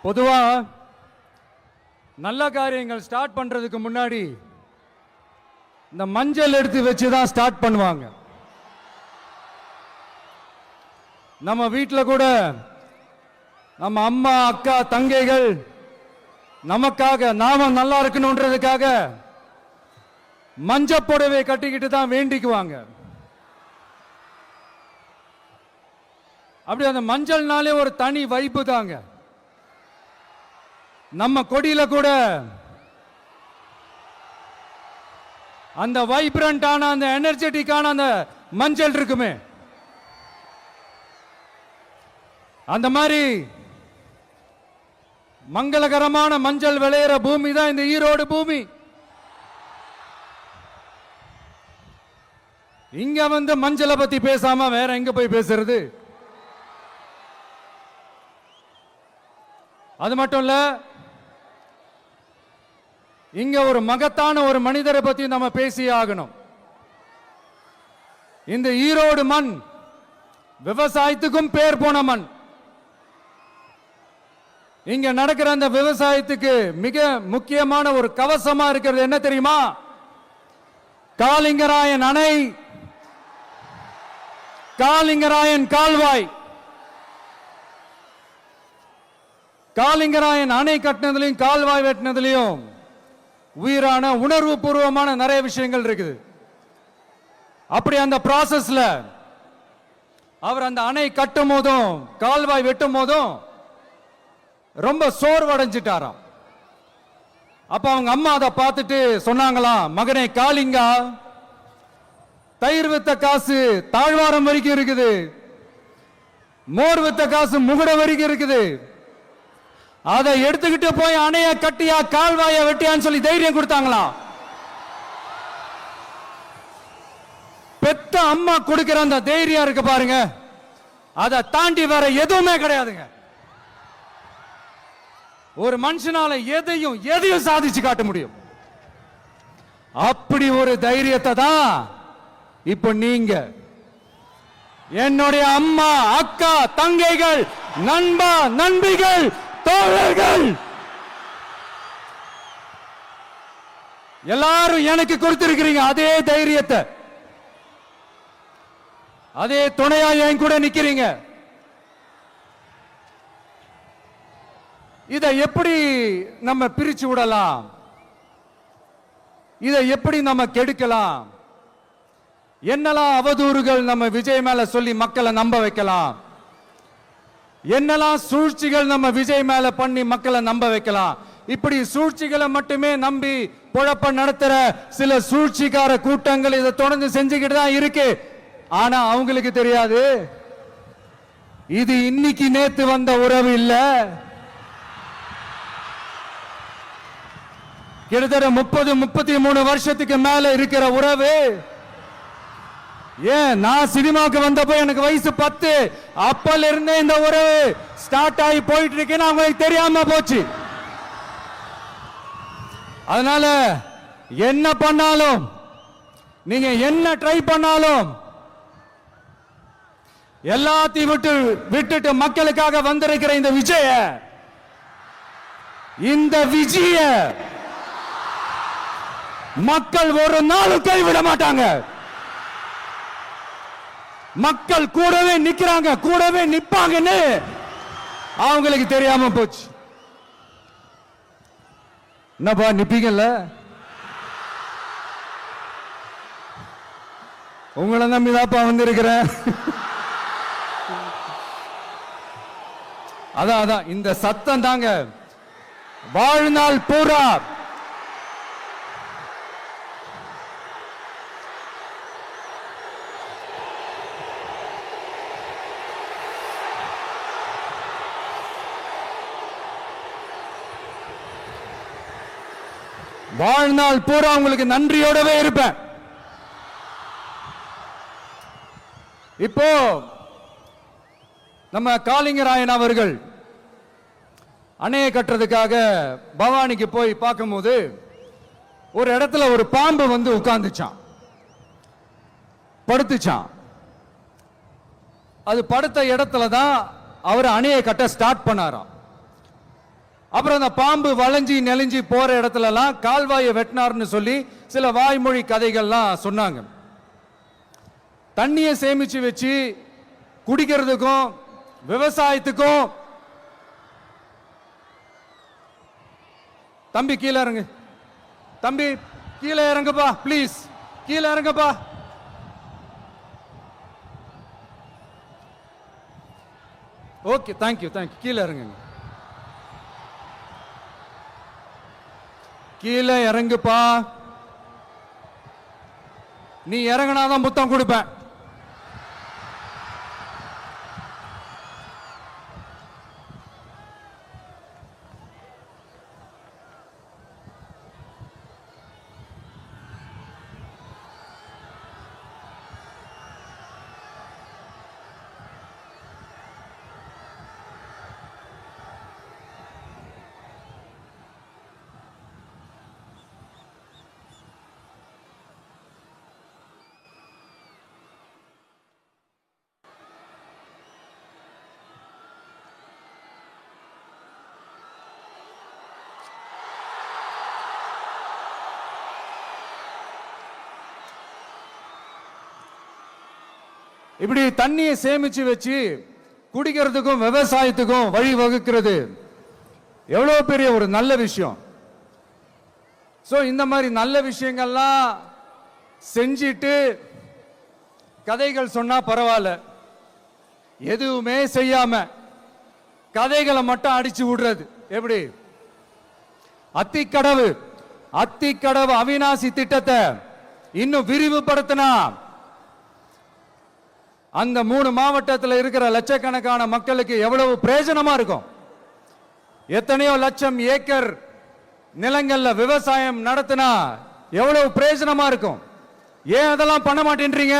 பொதுவா நல்ல காரியங்கள் ஸ்டார்ட் பண்றதுக்கு முன்னாடி இந்த மஞ்சள் எடுத்து வச்சு தான் ஸ்டார்ட் பண்ணுவாங்க. நம்ம வீட்டில் கூட நம்ம அம்மா அக்கா தங்கைகள் நமக்காக நாம நல்லா இருக்கணும்ன்றதுக்காக மஞ்சள் புடவை கட்டிக்கிட்டு தான் வேண்டிக்குவாங்க. அப்படி அந்த மஞ்சள்னாலே ஒரு தனி வைப்பு தாங்க. நம்ம கொடியில கூட அந்த வைப்ரண்டான அந்த எனர்ஜெட்டிக்கான அந்த மஞ்சள் இருக்குமே, அந்த மாதிரி மங்களகரமான மஞ்சள் விளையிற பூமி தான் இந்த ஈரோடு பூமி. இங்க வந்து மஞ்சளை பத்தி பேசாம வேற எங்க போய் பேசுறது? அது மட்டும் இல்ல, இங்க ஒரு மகத்தான ஒரு மனிதரை பத்தி நம்ம பேசியே ஆகணும். இந்த ஈரோடு மண் விவசாயத்துக்கும் பேர் போன மண். இங்க நடக்கிற அந்த விவசாயத்துக்கு மிக முக்கியமான ஒரு கவசமா இருக்கிறது என்ன தெரியுமா? காலிங்கராயன் அணை, காலிங்கராயன் கால்வாய். காலிங்கராயன் அணை கட்டினதுலையும் கால்வாய் வெட்டினதுலையும் உயிரான உணர்வு பூர்வமான நிறைய விஷயங்கள் இருக்குது. அப்படி அந்த ப்ராசஸ்ல அவர் அந்த அணை கட்டும் போதும் கால்வாய் வெட்டும் போதும் ரொம்ப சோர்வடைஞ்சிட்டாராம். அப்ப அவங்க அம்மா அதை பார்த்துட்டு சொன்னாங்களாம், மகனே காளிங்கா, தயிர் வித்த காசு தாழ்வாரம் வரைக்கும் இருக்குது, மோர் வித்த காசு முகுட வரைக்கும் இருக்குது, அதை எடுத்துக்கிட்டு போய் அணைய கட்டியா கால்வாய வெட்டியான்னு சொல்லி தைரியம் கொடுத்தாங்களாம். பெத்த அம்மா கொடுக்கிற அந்த தைரியம் இருக்கு பாருங்க, அதை தாண்டி வேற எதுவுமே கிடையாதுங்க. ஒரு மனுஷனால எதையும் சாதிச்சு காட்ட முடியும். அப்படி ஒரு தைரியத்தை தான் இப்ப நீங்க, என்னுடைய அம்மா அக்கா தங்கைகள் நண்பா நண்பிகள் தோழர்கள் எல்லாரும் எனக்கு கொடுத்திருக்கிறீங்க. அதே தைரியத்தை, அதே துணையா என் கூட நிக்கிறீங்க. இதை எப்படி நம்ம பிரிச்சு விடலாம்? இதை எப்படி நம்ம கெடுக்கலாம்? என்னெல்லாம் அவதூறுகள் நம்ம விஜய் மேல சொல்லி மக்களை நம்ப வைக்கலாம்? என்னெல்லாம் சூழ்ச்சிகள் நம்ம விஜய் மேல பண்ணி மக்களை நம்ப வைக்கலாம்? இப்படி சூழ்ச்சிகளை மட்டுமே நம்பி பொழப்ப நடத்துற சில சூழ்ச்சிக்கார கூட்டங்கள் இதை தொடர்ந்து செஞ்சுக்கிட்டு தான் இருக்கு. ஆனா அவங்களுக்கு தெரியாது, இது இன்னைக்கு நேத்து வந்த உறவு இல்ல. கிட்டத்தட்ட 30-33 வருஷத்துக்கு மேல இருக்கிற உறவு. ஏன், நான் சினிமாவுக்கு வந்தப்போ எனக்கு வயசு 10, அப்பல இருந்தே இந்த உறவு ஸ்டார்ட் ஆகி போயிட்டு இருக்கேன்னு அவங்களுக்கு தெரியாம போச்சு. அதனால என்ன பண்ணாலும், நீங்க என்ன ட்ரை பண்ணாலும், எல்லாத்தையும் விட்டுட்டு மக்களுக்காக வந்திருக்கிற இந்த விஜய மக்கள் ஒரு நாளும் கைவிட மாட்டாங்க. மக்கள் கூடவே நிக்கிறாங்க, கூடவே நிப்பாங்கன்னு அவங்களுக்கு தெரியாம போச்சு. என்னப்பா நிப்பீங்கல்ல? உங்களை நம்பிதாப்பா வந்திருக்கிறேன். அதான் இந்த சத்தம் தாங்க வாழ்நாள் பூரா வாழ்நாள் பூரா உங்களுக்கு நன்றியோடவே இருப்பேன். இப்போ நம்ம காளிங்கராயன் அவர்கள் அணையை கட்டுறதுக்காக பவானிக்கு போய் பார்க்கும்போது ஒரு இடத்துல ஒரு பாம்பு வந்து உட்கார்ந்துச்சான், படுத்துச்சான். அது படுத்த இடத்துல தான் அவர் அணையை கட்ட ஸ்டார்ட் பண்ணாராம். அப்புறம் அந்த பாம்பு வளைஞ்சி நெளிஞ்சி போற இடத்துல எல்லாம் கால்வாயை வெட்டினார்னு சொல்லி சில வாய்மொழி கதைகள்லாம் சொன்னாங்க. தண்ணியை சேமிச்சு வச்சு குடிக்கிறதுக்கும் விவசாயத்துக்கும். தம்பி கீழே இறங்கு, தம்பி கீழே இறங்குப்பா, ப்ளீஸ் கீழே இறங்குப்பா. Okay, thank you thank you. கீழே இறங்குங்க, கீழே இறங்குப்பா. நீ இறங்கினாதான் முத்தம் கொடுப்பேன். இப்படி தண்ணியை சேமிச்சு வச்சு குடிக்கிறதுக்கும் விவசாயத்துக்கும் வழி வகுக்கிறது எவ்வளவு பெரிய ஒரு நல்ல விஷயம். சோ இந்த மாதிரி நல்ல விஷயங்கள்லாம் செஞ்சிட்டு கதைகள் சொன்னா பரவாயில்ல, எதுவுமே செய்யாம கதைகளை மட்டும் அடிச்சு விடுறது எப்படி? அத்திக்கடவு அவிநாசி திட்டத்தை இன்னும் விரிவுபடுத்தினா அந்த 3 மாவட்டத்தில் இருக்கிற லட்சக்கணக்கான மக்களுக்கு எவ்வளவு பிரயோஜனமா இருக்கும். எத்தனையோ லட்சம் ஏக்கர் நிலங்கள்ல விவசாயம் நடத்தினா எவ்வளவு பிரயோஜனமா இருக்கும். ஏன் அதெல்லாம் பண்ண மாட்டேன்றீங்க?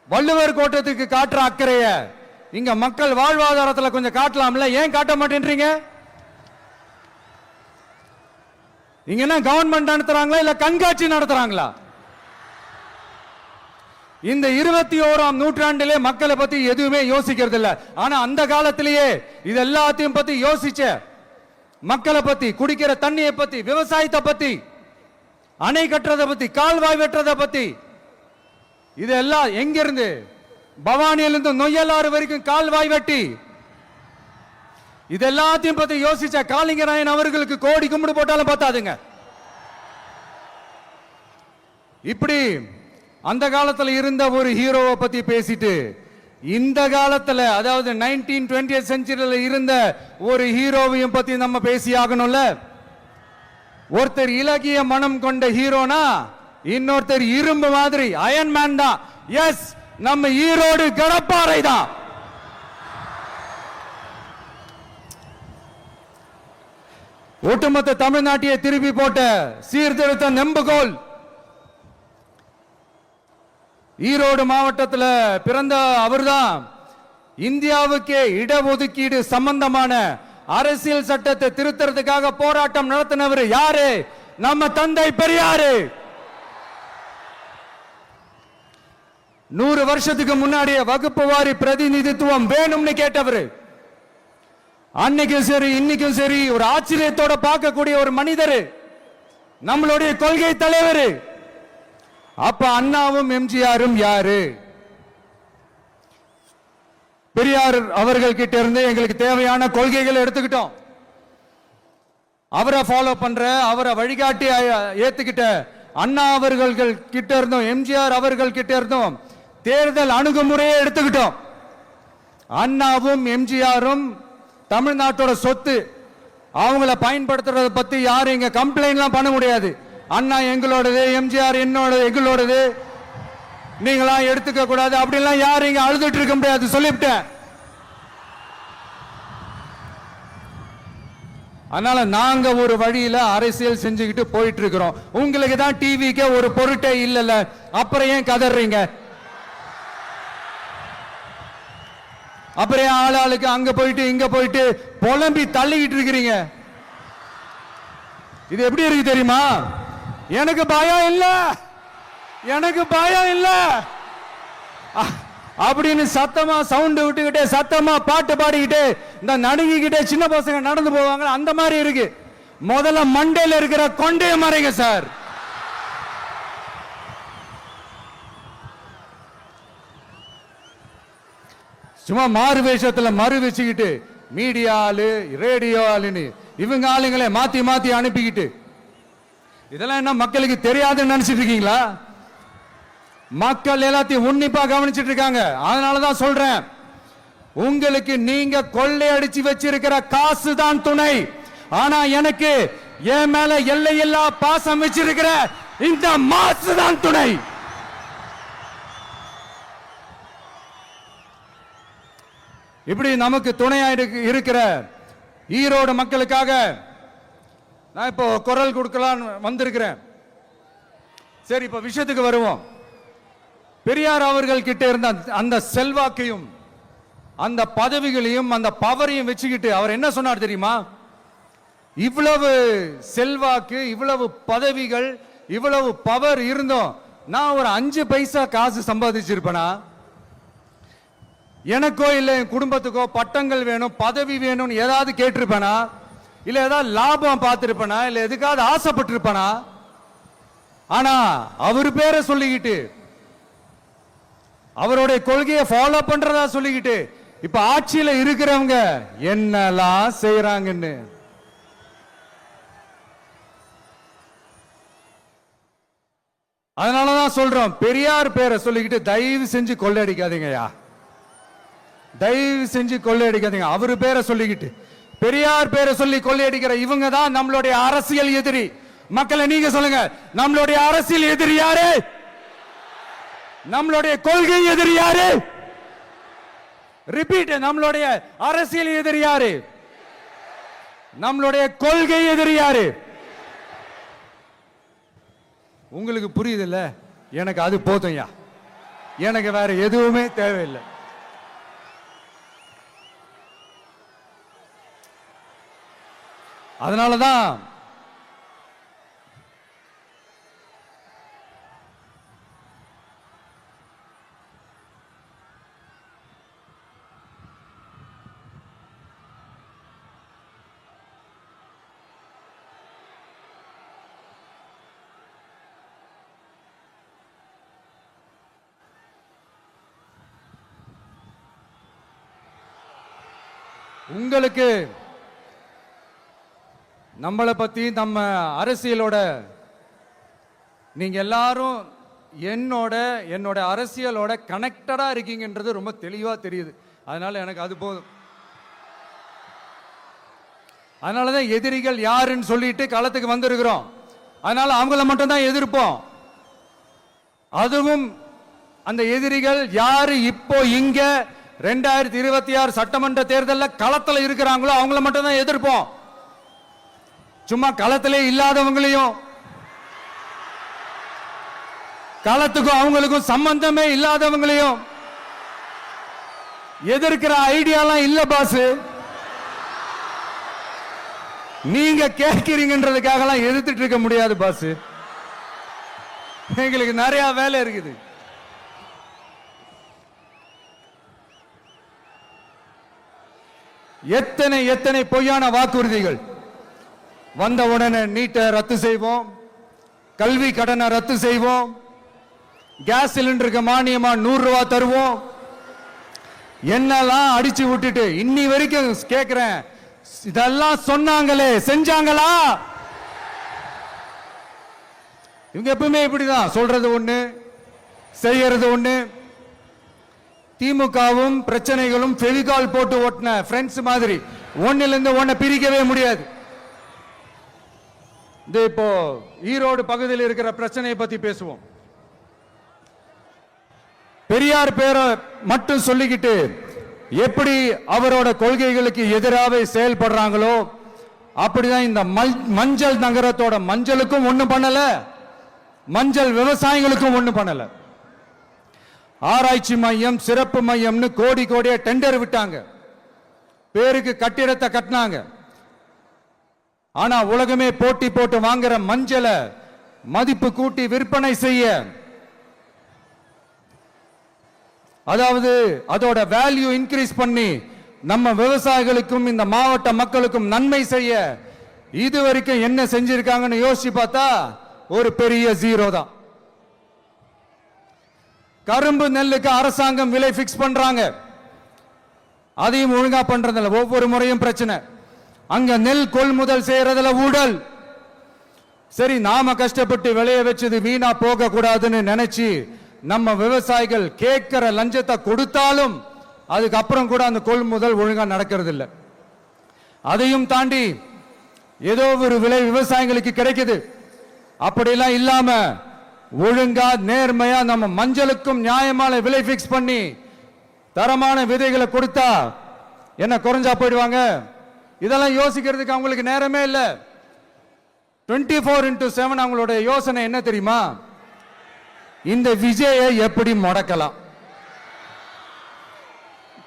வள்ளுவர் கோட்டத்துக்கு காட்டுற அக்கறைய இங்க மக்கள் வாழ்வாதாரத்தில் கொஞ்சம் காட்டலாம்ல, ஏன் காட்ட மாட்டேன்றீங்க? இங்க என்ன கவர்மெண்ட் நடத்துறாங்களா இல்ல கண்காட்சி நடத்துறாங்களா? இந்த 21ஆம் நூற்றாண்டிலே மக்களை பத்தி எதுவுமே யோசிக்கிறது இல்ல. ஆனா அந்த காலத்திலேயே இது எல்லாத்தையும் பத்தி யோசிச்ச, மக்களை பத்தி, குடிக்கிற தண்ணியை பத்தி, விவசாயத்தை பத்தி, அணை கட்டுறதை பத்தி, கால்வாய் வெட்டுறதை பத்தி, இதெல்லாம் எங்கிருந்து? பவானியிலிருந்து நொய்யலாறு வரைக்கும் கால்வாய் வெட்டி இது எல்லாத்தையும் பத்தி யோசிச்ச காளிங்கராயன் அவர்களுக்கு கோடி கும்பிடு போட்டாலும் பார்த்தாதுங்க. இப்படி அந்த காலத்தில் இருந்த ஒரு ஹீரோவை பத்தி பேசிட்டு இந்த காலத்தில், அதாவது 1920th செஞ்சுரியில இருந்த ஒரு ஹீரோவையும் பத்தி நம்ம பேசி ஆகணும்ல. ஒருத்தர் இலகிய மனம் கொண்ட ஹீரோனா இன்னொருத்தர் இரும்பு மாதிரி அயன் மேன் தான். எஸ், நம்ம ஈரோடு கடப்பாறை தான். ஒட்டுமொத்த தமிழ்நாட்டையே திருப்பி போட்ட சீர்திருத்த நெம்புகோல். ஈரோடு மாவட்டத்தில் பிறந்த அவர்தான் இந்தியாவுக்கே இடஒதுக்கீடு சம்பந்தமான அரசியல் சட்டத்தை திருத்தறதுக்காக போராட்டம் நடத்தினவர் யாரு? நம்ம தந்தை பெரியாரு. 100 வருஷத்துக்கு முன்னாடியே வகுப்பு வாரி பிரதிநிதித்துவம் வேணும்னு கேட்டவர். அன்னைக்கும் சரி இன்னைக்கும் சரி ஒரு ஆச்சரியத்தோட பார்க்கக்கூடிய ஒரு மனிதர், நம்மளுடைய கொள்கை தலைவர். அப்ப அண்ணாவும் எம்ஜிஆரும் யாரு? பெரியார் அவர்கள் கிட்ட இருந்து எங்களுக்கு தேவையான கொள்கைகளை எடுத்துக்கிட்டோம். அவரை ஃபாலோ பண்ற, அவரை வழிகாட்டி ஏத்துக்கிட்ட அண்ணா அவர்கள் கிட்ட இருந்தோம், எம்ஜிஆர் அவர்கள் கிட்ட இருந்தோம் தேர்தல் அணுகுமுறையை எடுத்துக்கிட்டோம். அண்ணாவும் எம்ஜிஆரும் தமிழ்நாட்டோட சொத்து. அவங்கள பயன்படுத்துறத பத்தி யாரும் இங்க கம்ப்ளைண்ட்லாம் பண்ண முடியாது. அண்ணா எங்களோடது, எம்ஜிஆர் என்னோடது, எங்களோடது, நீங்களா எடுத்துக்க கூடாது அப்படிலாம் யாரும் இங்க அழுதுட்டு இருக்க முடியாது, சொல்லிவிட்டேன். அதனால நாங்க ஒரு வழியில அரசியல் செஞ்சுக்கிட்டு போயிட்டு இருக்கிறோம். உங்களுக்கு தான் டிவிக்கு ஒரு பொருட்டே இல்லல, அப்புறம் ஏன் கதறீங்க? அப்புறம் ஆளாளுக்கு அங்க போயிட்டு இங்க போயிட்டு புலம்பி தள்ளிக்கிட்டு இருக்கிறீங்க. இது எப்படி இருக்கு தெரியுமா? எனக்கு பயம் இல்ல, எனக்கு பயம் இல்ல. அப்படின்னு சத்தமா சவுண்ட் விட்டுக்கிட்டே சத்தமா பாட்டு பாடிக்கிட்டே இந்த நடுங்கிக்கிட்டே சின்ன பசங்க நடந்து போவாங்க. அந்த மாதிரி இருக்கு. முதல்ல மண்டையில இருக்கிற கொண்டைய மறைங்க சார். சும்மா மாறு வேஷத்துல மறு வச்சுக்கிட்டு மீடியா ஆளு ரேடியோ ஆளுன்னு இவங்க ஆளுங்களே மாத்தி மாத்தி அனுப்பிக்கிட்டு இதெல்லாம் என்ன மக்களுக்கு தெரியாதுன்னு நினைச்சிட்டு இருக்கீங்களா? மக்கள் எல்லாத்தையும் உன்னிப்பா கவனிச்சிட்டு இருக்காங்க. அதனாலதான் சொல்றேன், உங்களுக்கு நீங்க கொள்ளையடிச்சு வச்சிருக்கிற காசு தான் துணை. ஆனா எனக்கு என் மேல எல்லையில்லா பாசம் வச்சிருக்கிற இந்த மாசு தான் துணை. இப்படி நமக்கு துணையா இருக்கிற ஈரோடு மக்களுக்காக நான் இப்போ குரல் கொடுக்கலாம் வந்திருக்கிறேன். சரி, இப்ப விஷயத்துக்கு வருவோம். பெரியார் அவர்கள் கிட்ட இருந்த அந்த செல்வாக்கையும் அந்த பதவிகளையும் அந்த பவரையும் வச்சுக்கிட்டு அவர் என்ன சொன்னார் தெரியுமா? இவ்வளவு செல்வாக்கு, இவ்வளவு பதவிகள், இவ்வளவு பவர் இருந்தோம் நான் ஒரு 5 பைசா காசு சம்பாதிச்சிருப்பேனா? எனக்கோ இல்லை என் குடும்பத்துக்கோ பட்டங்கள் வேணும், பதவி வேணும்னு ஏதாவது கேட்டிருப்பேனா? இல்ல ஏதாவது லாபம் பார்த்திருப்பேனா? இல்ல எதுக்காவது ஆசைப்பட்டிருப்பேனா? ஆனா அவர் பேரை சொல்லிக்கிட்டு அவருடைய கொள்கையை ஃபாலோ பண்றதா சொல்லிக்கிட்டு இப்ப ஆட்சியில இருக்கிறவங்க என்னெல்லாம் செய்யறாங்கன்னு அதனாலதான் சொல்றோம், பெரியார் பேரை சொல்லிக்கிட்டு தயவு செஞ்சு கொள்ளையடிக்காதீங்கயா, தயவு செஞ்சு கொள்ளையடிக்காதீங்க. அவரு பேரை சொல்லிக்கிட்டு பெரியார் பேரை சொல்லி கொள்ளையடிக்கிற இவங்க தான் நம்மளுடைய அரசியல் எதிரி. மக்களை நீங்க சொல்லுங்க, நம்மளுடைய அரசியல் எதிரி யாரு? நம்மளுடைய கொள்கை எதிரி யாரு? ரிப்பீட், நம்மளுடைய அரசியல் எதிரி யாரு? நம்மளுடைய கொள்கை எதிரி யாரு? உங்களுக்கு புரியுது இல்ல? எனக்கு அது போதும்யா, எனக்கு வேற எதுவுமே தேவையில்லை. அதனாலதான் உங்களுக்கு நம்மளை பத்தி நம்ம அரசியலோட நீங்க எல்லாரும் என்னோட அரசியலோட கனெக்டடா இருக்கீங்கன்றது ரொம்ப தெளிவா தெரியுது. அதனால எனக்கு அது போதும். அதனாலதான் எதிரிகள் யாருன்னு சொல்லிட்டு களத்துக்கு வந்திருக்கிறோம். அதனால அவங்கள மட்டும் தான் எதிர்ப்போம். அதுவும் அந்த எதிரிகள் யாரு இப்போ இங்க 2026 சட்டமன்ற தேர்தலில் களத்தில் இருக்கிறாங்களோ அவங்கள மட்டும் தான் எதிர்ப்போம். சும்மா களத்திலே இல்லாதவங்களையும், களத்துக்கும் அவங்களுக்கும் சம்பந்தமே இல்லாதவங்களையும் எதிர்க்கிற ஐடியாலாம் இல்ல பாஸ். நீங்க கேட்கிறீங்கன்றதுக்காக எல்லாம் எதிர்த்துட்டு இருக்க முடியாது பாஸ். எங்களுக்கு நிறைய வேலை இருக்குது. எத்தனை எத்தனை பொய்யான வாக்குறுதிகள். வந்த உடனே நீட்டை ரத்து செய்வோம், கல்வி கடனை ரத்து செய்வோம், கேஸ் சிலிண்டருக்கு மானியமா 100 ரூபாய் தருவோம், என்னெல்லாம் அடிச்சு விட்டுட்டு இன்னி வரைக்கும் கேட்கிறேன், இதெல்லாம் சொன்னாங்களே செஞ்சாங்களா? இவங்க எப்பவுமே இப்படிதான், சொல்றது ஒண்ணு செய்யறது ஒண்ணு. திமுகவும் பிரச்சனைகளும் ஃபெவிகால் போட்டு ஓட்டின ஃப்ரெண்ட்ஸ் மாதிரி ஒன்னில இருந்து ஒன்ன பிரிக்கவே முடியாது. இப்போ ஈரோடு பகுதியில் இருக்கிற பிரச்சனையை பத்தி பேசுவோம். பெரியார் பேரை மட்டும் சொல்லிக்கிட்டு எப்படி அவரோட கொள்கைகளுக்கு எதிராக செயல்படுறாங்களோ அப்படிதான் இந்த மஞ்சள் நகரத்தோட மஞ்சளுக்கும் ஒண்ணும் பண்ணல, மஞ்சள் விவசாயிகளுக்கும் ஒண்ணும் பண்ணல. ஆராய்ச்சி மையம், சிறப்பு மையம்னு கோடி கோடியா டெண்டர் விட்டாங்க, பேருக்கு கட்டிடத்தை கட்டினாங்க. ஆனா உலகமே போட்டி போட்டு வாங்குற மஞ்சளை மதிப்பு கூட்டி விற்பனை செய்ய அதாவது அதோட வேல்யூ இன்க்ரீஸ் பண்ணி நம்ம விவசாயிகளுக்கும் இந்த மாவட்ட மக்களுக்கும் நன்மை செய்ய இதுவரைக்கும் என்ன செஞ்சிருக்காங்கன்னு யோசிச்சு பார்த்தா ஒரு பெரிய ஜீரோ தான். கரும்பு நெல்லுக்கு அரசாங்கம் விலை பிக்ஸ் பண்றாங்க, அதையும் ஒழுங்கா பண்றதில்ல. ஒவ்வொரு முறையும் பிரச்சனை. அங்க நெல் கொள்முதல் செய்யறதுல ஊழல். சரி, நாம கஷ்டப்பட்டு விளைய வச்சது வீணா போக கூடாதுன்னு நினைச்சு நம்ம விவசாயிகள் கேட்கிற லஞ்சத்தை கொடுத்தாலும் அதுக்கப்புறம் கூட அந்த கொள்முதல் ஒழுங்கா நடக்கிறது இல்லை. அதையும் தாண்டி ஏதோ ஒரு விலை விவசாயிகளுக்கு கிடைக்குது. அப்படிலாம் இல்லாம ஒழுங்கா நேர்மையா நம்ம மஞ்சளுக்கும் நியாயமான விலை பிக்ஸ் பண்ணி தரமான விதைகளை கொடுத்தா என்ன குறைஞ்சா போயிடுவாங்க? இதெல்லாம் யோசிக்கிறதுக்கு அவங்களுக்கு நேரமே இல்லை. 24x7 அவங்களோட யோசனை என்ன தெரியுமா? இந்த விஜயை எப்படி முடக்கலாம்,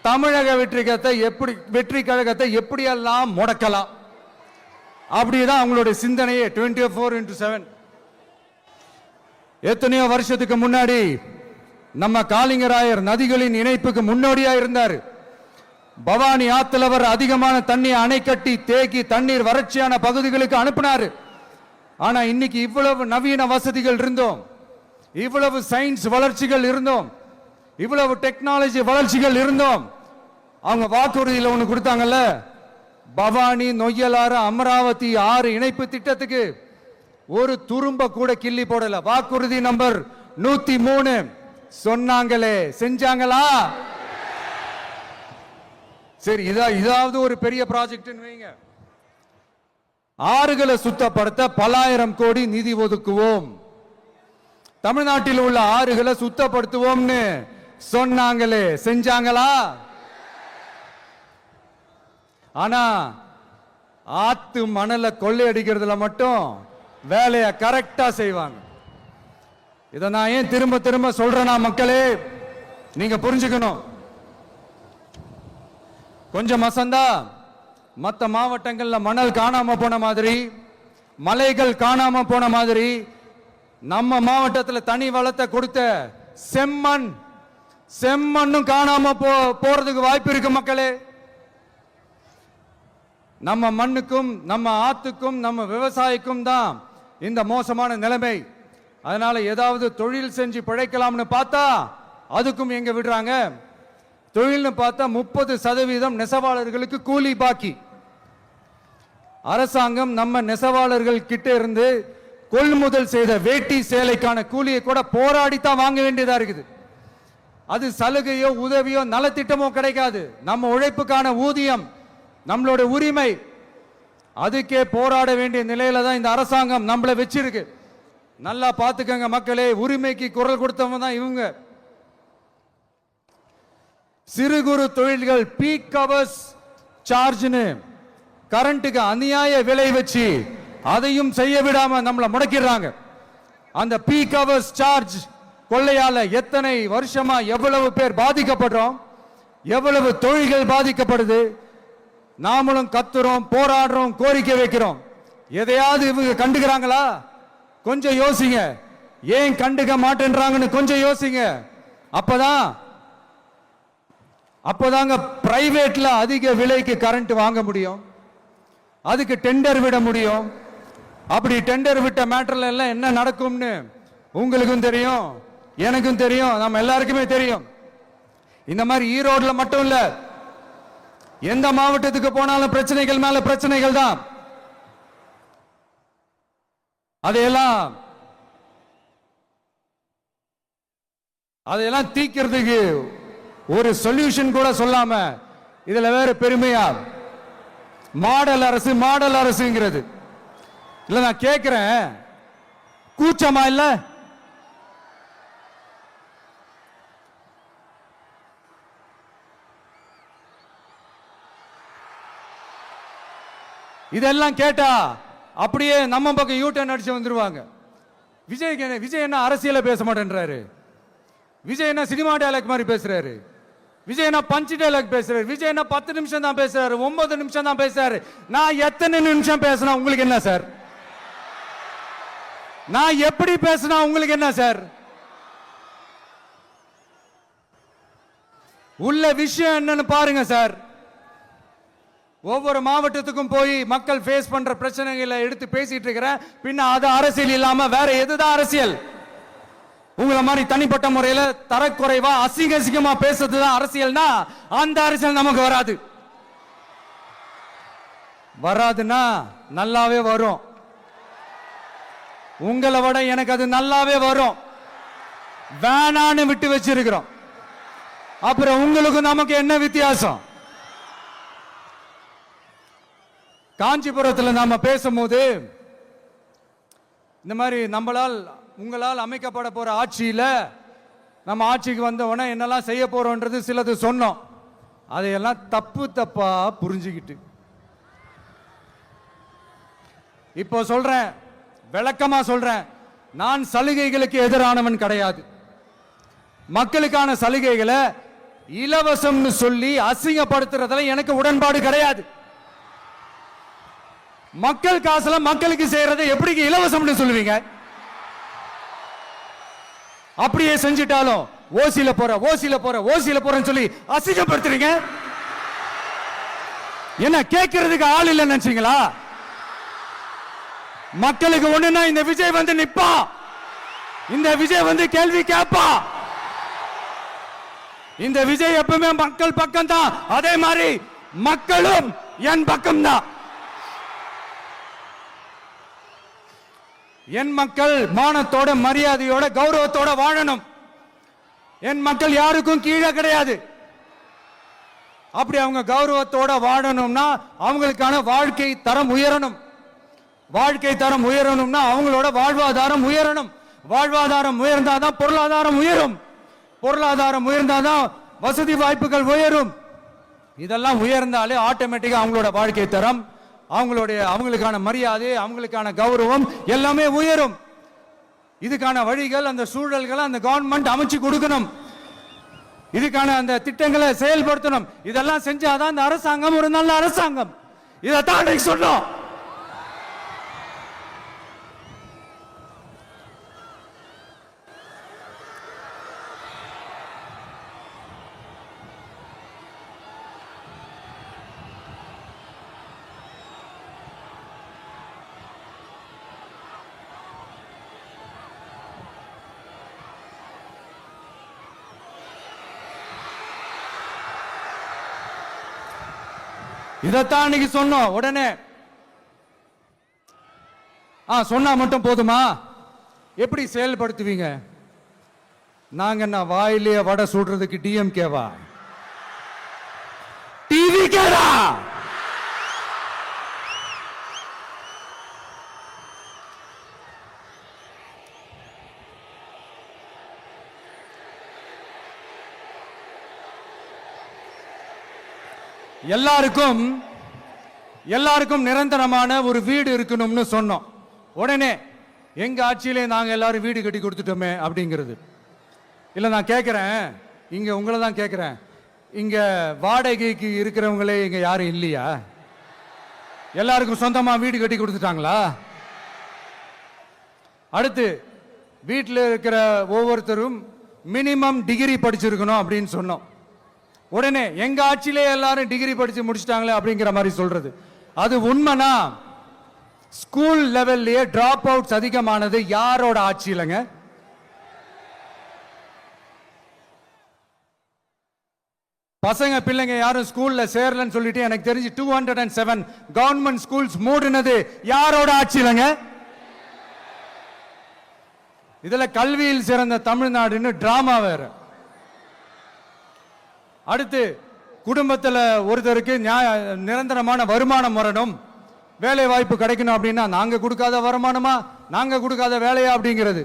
தமிழக வெற்றி கழகத்தை எப்படியெல்லாம் முடக்கலாம், அப்படிதான் அவங்களுடைய சிந்தனையே 24x7. எத்தனையோ வருஷத்துக்கு முன்னாடி நம்ம காளிங்கராயர் நதிகளின் இணைப்புக்கு முன்னோடியா இருந்தார். பவானி ஆத்துல வர அதிகமான தண்ணீர் அணை கட்டி தேக்கி தண்ணீர் வறட்சியான பகுதிகளுக்கு அனுப்பினாரு. ஆனா இன்னைக்கு இவ்வளவு நவீன வசதிகள் இருந்தோம், இவ்வளவு சயின்ஸ் வளர்ச்சிகள் இருந்தோம், இவ்வளவு டெக்னாலஜி வளர்ச்சிகள் இருந்தோம், அவங்க வாக்குறுதியில் ஒண்ணு கொடுத்தாங்கல்ல, பவானி நொய்யலாறு அமராவதி 6 இணைப்பு திட்டத்துக்கு ஒரு துரும்ப கூட கிள்ளி போடல. வாக்குறுதி நம்பர் 103 சொன்னாங்களே, செஞ்சாங்களா? சரி, இதாவது ஒரு பெரிய ப்ராஜெக்ட் வைங்க. ஆறுகளை சுத்தப்படுத்த பல்லாயிரம் கோடி நிதி ஒதுக்குவோம், தமிழ்நாட்டில் உள்ள ஆறுகளை சுத்தப்படுத்துவோம்னு சொன்னாங்களே, செஞ்சாங்களா? ஆனா ஆத்து மணலை கொள்ளையடிக்கிறதுல மட்டும் வேலையை கரெக்டா செய்வாங்க. இதை நான் ஏன் திரும்ப திரும்ப சொல்றேன்னா, மக்களே நீங்க புரிஞ்சுக்கணும். கொஞ்சம் மசந்தா மற்ற மாவட்டங்கள்ல மணல் காணாம போன மாதிரி, மலைகள் காணாம போன மாதிரி, நம்ம மாவட்டத்தில் தனி வளத்தை கொடுத்த செம்மண்ணும் காணாம போறதுக்கு வாய்ப்பு இருக்கு மக்களே. நம்ம மண்ணுக்கும் நம்ம ஆத்துக்கும் நம்ம விவசாயிக்கும் தான் இந்த மோசமான நிலைமை. அதனால ஏதாவது தொழில் செஞ்சு பிழைக்கலாம்னு பார்த்தா அதுக்கும் எங்க விடுறாங்க? தொழில்னு பார்த்தா 30% நெசவாளர்களுக்கு கூலி பாக்கி. அரசாங்கம் நம்ம நெசவாளர்கள் கிட்ட இருந்து கொள்முதல் செய்த வேட்டி சேலைக்கான கூலியை கூட போராடித்தான் வாங்க வேண்டியதா இருக்குது. அது சலுகையோ உதவியோ நலத்திட்டமோ கிடைக்காது. நம்ம உழைப்புக்கான ஊதியம், நம்மளோட உரிமை, அதுக்கே போராட வேண்டிய நிலையில தான் இந்த அரசாங்கம் நம்மளை வச்சிருக்கு. நல்லா பார்த்துக்கங்க மக்களே, உரிமைக்கு குரல் கொடுத்தவங்க தான் இவங்க. சிறு குறு தொழில்கள் பீக் ஹவர்ஸ் சார்ஜ்னு கரண்ட்டுக்கு அநியாய விலை வச்சு அதையும் செய்ய விடாம நம்மளை முடக்கிடுறாங்க. அந்த பீக் ஹவர்ஸ் சார்ஜ் கொள்ளையால எத்தனை வருஷமா எவ்வளவு பேர் பாதிக்கப்படுறோம், எவ்வளவு தொழில்கள் பாதிக்கப்படுது. நாமளும் கத்துறோம், போராடுறோம், கோரிக்கை வைக்கிறோம். எதையாவது இவங்க கண்டுக்கிறாங்களா? கொஞ்சம் யோசிங்க. ஏன் கண்டுக்க மாட்டேன்றாங்கன்னு கொஞ்சம் யோசிங்க. அப்பதாங்க பிரைவேட்ல அதிக விலைக்கு கரண்ட் வாங்க முடியும், அதுக்கு டெண்டர் விட முடியும். அப்படி டெண்டர் விட்ட மேட்டர்ல எல்லாம் என்ன நடக்கும்னு உங்களுக்கும் தெரியும், எனக்கும் தெரியும், நம்ம எல்லாருக்குமே தெரியும். இந்த மாதிரி ஈரோடுல மட்டும் இல்ல, எந்த மாவட்டத்துக்கு போனாலும் பிரச்சனைகள் மேல பிரச்சனைகள் தான். அதையெல்லாம் தீக்கிறதுக்கு ஒரு சொல்யூஷன் கூட சொல்லாம இதுல வேற பெருமையா மாடல் அரசுங்கிறது இல்ல. நான் கேட்கிறேன், கூச்சமா இல்ல? இதெல்லாம் கேட்டா அப்படியே நம்ம பக்கம் யூட்டர்ன் அடிச்சு வந்துருவாங்க. விஜய் என்ன அரசியல பேச மாட்டேன்றாரு, விஜய் என்ன சினிமா டயலாக் மாதிரி பேசுறாரு, விஜய் என்ன பஞ்ச் டயலாக் பேசுறாரு, விஜய் என்ன 10 நிமிஷம் தான் பேசுறாரு, 9 நிமிஷம் தான் பேசுறாரு. நான் எத்தனை நிமிஷம் பேசினா உங்களுக்கு என்ன சார்? நான் எப்படி பேசினா உங்களுக்கு என்ன சார்? உள்ள விஷயம் என்னன்னு பாருங்க சார். ஒவ்வொரு மாவட்டத்துக்கும் போய் மக்கள் ஃபேஸ் பண்ற பிரச்சனைகளை எடுத்து பேசிட்டு இருக்கிறேன். பின்ன அது அரசியல் இல்லாம வேற எதுதான் அரசியல்? உங்களை மாதிரி தனிப்பட்ட முறையில் தரக்குறைவா அசிங்க அசிங்கமா பேசுறதுதான் அரசியல்னா அந்த அரசியல் நமக்கு வராது. வராதுன்னா நல்லாவே வரும். உங்களை விட எனக்கு அது நல்லாவே வரும். வேணான்னு விட்டு வச்சிருக்கிறோம். அப்புறம் உங்களுக்கு நமக்கு என்ன வித்தியாசம்? காஞ்சிபுரத்தில் நாம பேசும்போது இந்த மாதிரி உங்களால் அமைக்கப்பட போற ஆட்சியில நம்ம ஆட்சிக்கு வந்த உடனே என்னெல்லாம் செய்ய போறோம்ன்றது சிலது சொன்னோம். அதையெல்லாம் தப்பா புரிஞ்சுக்கிட்டு இப்போ சொல்றேன், விளக்கமா சொல்றேன். நான் சலுகைகளுக்கு எதிரானவன் கிடையாது. மக்களுக்கான சலுகைகளை இலவசம்னு சொல்லி அசிங்கப்படுத்துறதுல எனக்கு உடன்பாடு கிடையாது. மக்கள் காசுல மக்களுக்கு செய்யறதை எப்படி இலவசம்னு சொல்லுவீங்க? அப்படியே செஞ்சிட்டாலும் ஓசில போறேன்னு சொல்லி அசிங்கப்படுத்துறீங்க. என்ன கேட்கறதுக்கு ஆள் இல்லைன்னு நினைச்சீங்களா? மக்களுக்கு ஒண்ணுன்னா இந்த விஜய் வந்து நிப்பா, இந்த விஜய் வந்து கேள்வி கேட்பா. இந்த விஜய் எப்பவுமே மக்கள் பக்கம் தான். அதே மாதிரி மக்களும் என் பக்கம் தான். என் மக்கள் மானத்தோட மரியாதையோட கௌரவத்தோட வாழணும். என் மக்கள் யாருக்கும் கீழே கிடையாது. அப்படி அவங்க கௌரவத்தோட வாழணும்னா அவங்களுக்கான வாழ்க்கை தரம் உயரணும். வாழ்க்கை தரம் உயரணும்னா அவங்களோட வாழ்வாதாரம் உயரணும். வாழ்வாதாரம் உயர்ந்தாதான் பொருளாதாரம் உயரும். பொருளாதாரம் உயர்ந்தாதான் வசதி வாய்ப்புகள் உயரும். இதெல்லாம் உயர்ந்தாலே ஆட்டோமேட்டிக்கா அவங்களோட வாழ்க்கை தரம், அவங்களுக்கான மரியாதை, அவங்களுக்கான கௌரவம் எல்லாமே உயரும். இதுக்கான வழிகள், அந்த சூழல்களை அந்த கவர்மெண்ட் அமைச்சு கொடுக்கணும். இதுக்கான அந்த திட்டங்களை செயல்படுத்தணும். இதெல்லாம் செஞ்சாதான் அந்த அரசாங்கம் ஒரு நல்ல அரசாங்கம். இதைத்தான் சொன்னோம். இதைத்தான் இன்னைக்கு சொன்னோம். உடனே சொன்னா மட்டும் போதுமா? எப்படி செயல்படுத்துவீங்க? நாங்க என்ன வாயிலே வடை சுடுறதுக்கு டிஎம்கேவா, டிவிகேடா? எல்லாருக்கும் நிரந்தரமான ஒரு வீடு இருக்கணும்னு சொன்னோம். உடனே எங்க ஆட்சியிலே நாங்க எல்லாரும் வீடு கட்டி கொடுத்துட்டோமே அப்படிங்கிறது இல்ல. நான் கேட்கிறேன், இங்க உங்களை தான் கேட்கிறேன், இங்க வாடகைக்கு இருக்கிறவங்களே இங்க யாரும் இல்லையா? எல்லாருக்கும் சொந்தமா வீடு கட்டி கொடுத்துட்டாங்களா? அடுத்து வீட்டில் இருக்கிற ஒவ்வொருத்தரும் மினிமம் டிகிரி படிச்சிருக்கணும் அப்படின்னு சொன்னோம். உடனே எங்க ஆட்சியிலே எல்லாரும் டிகிரி படிச்சு முடிச்சிட்டாங்களே அப்படிங்கிற மாதிரி சொல்றது அது உண்மைனா? ஸ்கூல் லெவல்லையே டிராப் அவுட்ஸ் அதிகமானது யாரோட ஆட்சியிலங்க? பசங்க பிள்ளைங்க யாரும் ஸ்கூல்ல சேரலன்னு சொல்லிட்டு எனக்கு தெரிஞ்சு 207 கவர்மெண்ட் ஸ்கூல்ஸ் மூடினது யாரோட ஆட்சியிலங்க? இதுல கல்வியில் சிறந்த தமிழ்நாடுன்னு டிராமா வேற. அடுத்து குடும்பத்தில் ஒருத்தருக்கு நிரந்தரமான வருமானம் வரணும், வேலை வாய்ப்பு கிடைக்கணும் அப்படின்னா நாங்க கொடுக்காத வருமானமா, நாங்க கொடுக்காத வேலையா அப்படிங்கிறது.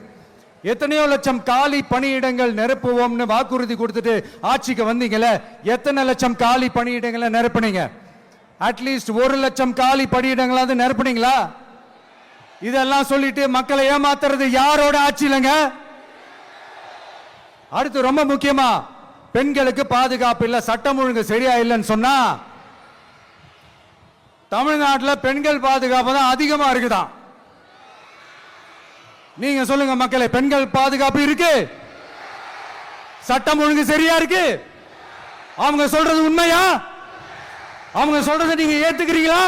எத்தனையோ லட்சம் காலி பணியிடங்கள் நிரப்புவோம்னு வாக்குறுதி கொடுத்துட்டு ஆட்சிக்கு வந்தீங்களே, எத்தனை லட்சம் காலி பணியிடங்களை நிரப்புனீங்க? அட்லீஸ்ட் 1 லட்சம் காலி பணியிடங்களாவது நிரப்புனீங்களா? இதெல்லாம் சொல்லிட்டு மக்களை ஏமாத்துறது யாரோட ஆட்சியிலங்க? அடுத்து ரொம்ப முக்கியமா, பெண்களுக்கு பாதுகாப்பு இல்ல, சட்டம் ஒழுங்கு சரியா இல்லைன்னு சொன்னா தமிழ்நாட்டில் பெண்கள் பாதுகாப்பு தான் அதிகமா இருக்குதான். நீங்க சொல்லுங்க மக்களே, பெண்கள் பாதுகாப்பு இருக்கு? சட்டம் ஒழுங்கு சரியா இருக்கு? அவங்க சொல்றது உண்மையா? அவங்க சொல்றதை நீங்க ஏத்துக்கிறீங்களா?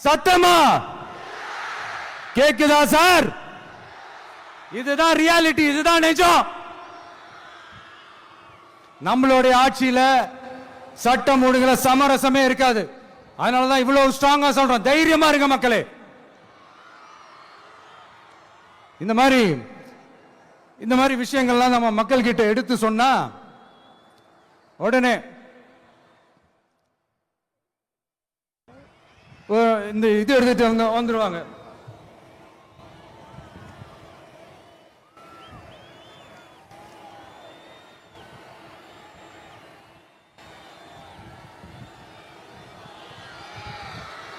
சத்தமா கேக்குதா சார்? இதுதான் ரியாலிட்டி, இதுதான் நிஜம். நம்மளுடைய ஆட்சியில சட்டம் ஒழுங்குல சமரசமே இருக்காது. அதனாலதான் இவ்வளவு ஸ்ட்ராங்கா சொல்றோம், தைரியமா இருங்க மக்களே. இந்த மாதிரி விஷயங்கள்லாம் நம்ம மக்கள் கிட்ட எடுத்து சொன்னா உடனே இந்த இது எடுத்துட்டு வந்துருவாங்க.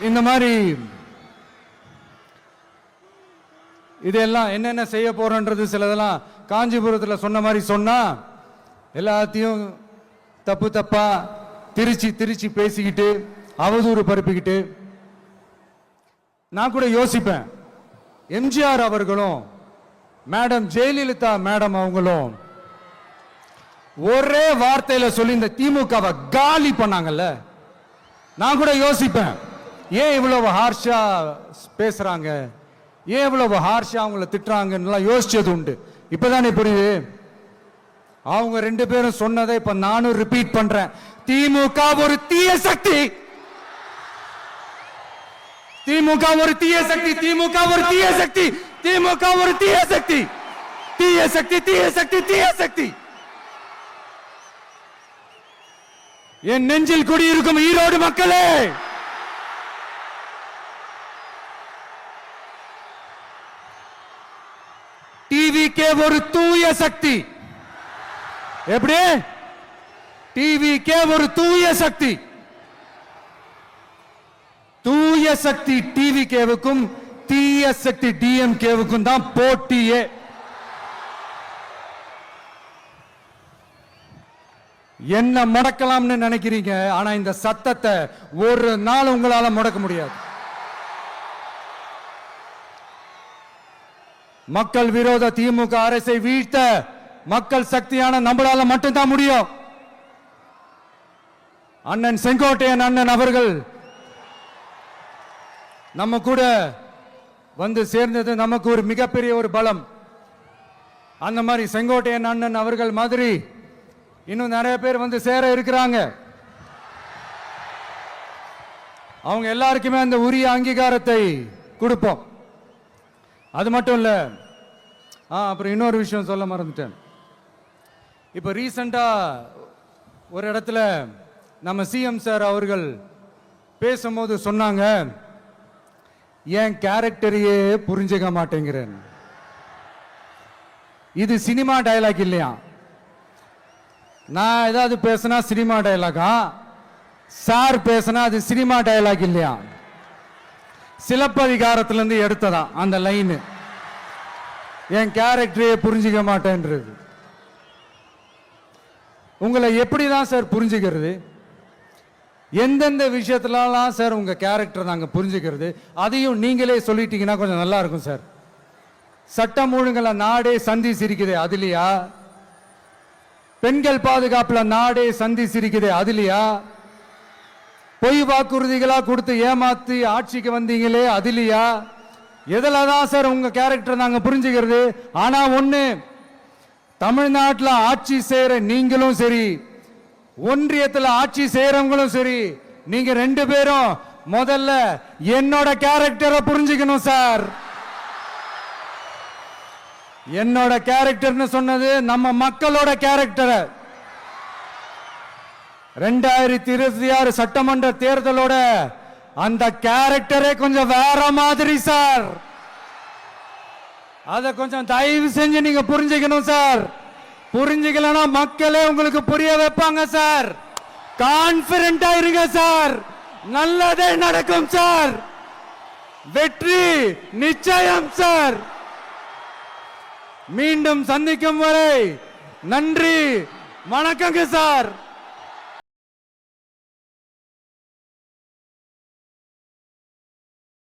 இந்த மாதிரி இதெல்லாம் என்னென்ன செய்ய போறோன்றது சிலதெல்லாம் காஞ்சிபுரத்தில் சொன்ன மாதிரி சொன்னா எல்லாத்தையும் தப்பு தப்பா திருச்சி பேசிக்கிட்டு அவதூறு பரப்பிக்கிட்டு. நான் கூட யோசிப்பேன், எம்ஜிஆர் அவர்களும் மேடம் ஜெயலலிதா மேடம் அவங்களும் ஒரே வார்த்தையில சொல்லி இந்த திமுகவை காலி பண்ணாங்கல்ல. நான் கூட யோசிப்பேன், ஏன் இவ்வளவு ஹார்ஷா பேசுறாங்க, ஏன் இவ்வளவு ஹார்ஷா அவங்கள திட்டுறாங்கன்னு யோசிச்சது உண்டு. இப்பதானே புரியுது. அவங்க ரெண்டு பேரும் சொன்னதை இப்ப நானும் ரிப்பீட் பண்றேன். திமுக ஒரு தீய சக்தி, திமுக ஒரு தீய சக்தி, திமுக ஒரு தீய சக்தி, திமுக ஒரு தீய சக்தி, தீய சக்தி, தீய சக்தி, தீய சக்தி. என் நெஞ்சில் குடியிருக்கும் ஈரோடு மக்களே, டிவிகே ஒரு தூய சக்தி. எப்படி? டிவிகே ஒரு தூய சக்தி. தூய சக்தி டிவிகேவுக்கும் தீய சக்தி டிஎம்கேவுக்கும் தான் போட்டியே. என்ன முடக்கலாம்னு நினைக்கிறீங்க, ஆனா இந்த சத்தத்தை ஒரு நாள் உங்களால முடக்க முடியாது. மக்கள் விரோத திமுக அரசை வீழ்த்த மக்கள் சக்தியான நம்மளால மட்டும்தான் முடியும். அண்ணன் செங்கோட்டையன் அண்ணன் அவர்கள் நம்ம கூட வந்து சேர்ந்தது நமக்கு ஒரு மிகப்பெரிய ஒரு பலம். அந்த மாதிரி செங்கோட்டையன் அண்ணன் அவர்கள் மாதிரி இன்னும் நிறைய பேர் வந்து சேர இருக்கிறாங்க. அவங்க எல்லாருக்குமே அந்த உரிய அங்கீகாரத்தை கொடுப்போம். அது மட்டும் இல்ல, அப்புறம் இன்னொரு விஷயம் சொல்ல மறந்துட்டேன். இப்ப ரீசெண்டா ஒரு இடத்துல நம்ம சிஎம் சார் அவர்கள் பேசும்போது சொன்னாங்க, என் கேரக்டரையே புரிஞ்சுக்க மாட்டேங்கிறேன். இது சினிமா டயலாக் இல்லையா? நான் ஏதாவது பேசினா சினிமா டயலாகா? சார் பேசினா அது சினிமா டயலாக் இல்லையா? சிலப்பதிகாரத்திலிருந்து எடுத்ததா அந்த லைன், என் கேரக்டரையே புரிஞ்சுக்க மாட்டேன்றது. உங்களை எப்படிதான் சார் புரிஞ்சுக்கிறது? எந்தெந்த விஷயத்துலலாம் சார் உங்க கேரக்டர் நாங்க புரிஞ்சுக்கிறது? அதையும் நீங்களே சொல்லிட்டீங்கன்னா கொஞ்சம் நல்லா இருக்கும் சார். சட்டம் ஒழுங்குல நாடே சந்தி சிரிக்குது, அதுலயா? பெண்கள் பாதுகாப்புல நாடே சந்தி சிரிக்குது, அதுலயா? பொய் வாக்குறுதிகளா கொடுத்து ஏமாத்தி ஆட்சிக்கு வந்தீங்களே, அதுலயா? எதுலதான் சார் உங்க கேரக்டர் நாங்க புரிஞ்சுக்கிறது? ஆனா ஒண்ணு, தமிழ்நாட்டில் ஆட்சி செய்யற நீங்களும் சரி, ஒன்றியத்தில் ஆட்சி செய்யறவங்களும் சரி, நீங்க ரெண்டு பேரும் முதல்ல என்னோட கேரக்டரை புரிஞ்சுக்கணும் சார். என்னோட கேரக்டர்னு சொன்னது நம்ம மக்களோட கேரக்டரை. 2026 சட்டமன்ற தேர்தலோட அந்த கேரக்டரே கொஞ்சம் வேற மாதிரி சார். அத கொஞ்சம் தயவு செஞ்சு நீங்க புரிஞ்சுக்கணும் சார். புரிஞ்சுக்கலனா மக்களே உங்களுக்கு புரிய வைப்பாங்க சார். கான்பிடென்ட்டா இருங்க சார், நல்லதே நடக்கும் சார். வெற்றி நிச்சயம் சார். மீண்டும் சந்திக்கும் வரை நன்றி, வணக்கங்க சார்.